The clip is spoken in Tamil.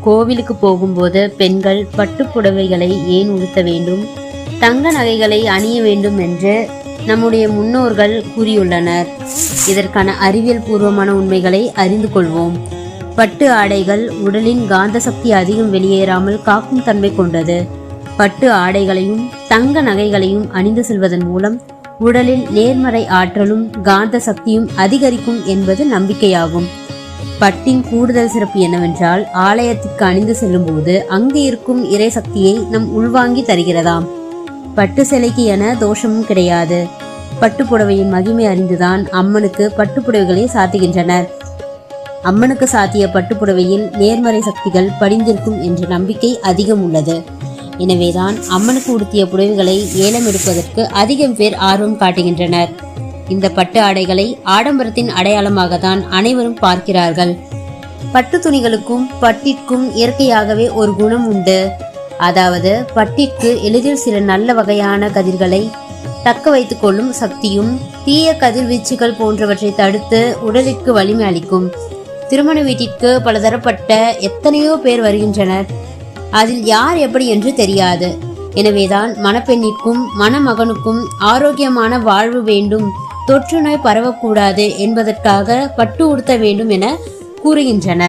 கோவிலுக்கு போகும்போது பெண்கள் பட்டு புடவைகளை ஏன் உடுத்த வேண்டும், தங்க நகைகளை அணிய வேண்டும் என்று நம்முடைய முன்னோர்கள் கூறியுள்ளனர். இதற்கான அறிவியல் பூர்வமான உண்மைகளை அறிந்து கொள்வோம். பட்டு ஆடைகள் உடலின் காந்த சக்தி அதிகம் வெளியேறாமல் காக்கும் தன்மை கொண்டது. பட்டு ஆடைகளையும் தங்க நகைகளையும் அணிந்து செல்வதன் மூலம் உடலில் நேர்மறை ஆற்றலும் காந்த சக்தியும் அதிகரிக்கும் என்பது நம்பிக்கையாகும். பட்டின் கூடுதல் சிறப்பு என்னவென்றால், ஆலயத்திற்கு அணிந்து செல்லும் போது அங்கு இருக்கும் இறை சக்தியை நம் உள்வாங்கி தருகிறதாம். பட்டு சிலைக்கு என தோஷமும் கிடையாது. பட்டு புடவையின் மகிமை அறிந்துதான் அம்மனுக்கு பட்டு புடவைகளை சாத்துகின்றனர். அம்மனுக்கு சாத்திய பட்டு புடவையில் நேர்மறை சக்திகள் படிந்திருக்கும் என்ற நம்பிக்கை அதிகம் உள்ளது. எனவேதான் அம்மனுக்கு உடுத்திய புடவைகளை ஏலம் எடுப்பதற்கு அதிகம் பேர் ஆர்வம் காட்டுகின்றனர். இந்த பட்டு ஆடைகளை ஆடம்பரத்தின் அடையாளமாக தான் அனைவரும் பார்க்கிறார்கள். பட்டு துணிகளுக்கும் பட்டிற்கும் இயற்கையாகவே ஒரு குணம் உண்டு. அதாவது பட்டிற்கு எளிதில் சில நல்ல வகையான கதிர்களை தக்க வைத்துக் கொள்ளும் சக்தியும், தீய கதிர்வீச்சுகள் போன்றவற்றை தடுத்து உடலிற்கு வலிமை அளிக்கும். திருமண வீட்டிற்கு பலதரப்பட்ட எத்தனையோ பேர் வருகின்றனர். அதில் யார் எப்படி என்று தெரியாது. எனவேதான் மணப்பெண்ணிற்கும் மணமகனுக்கும் ஆரோக்கியமான வாழ்வு வேண்டும், தொற்று நோய் பரவக்கூடாது என்பதற்காக பட்டு உடுத்த வேண்டும் என கூறுகின்றனர்.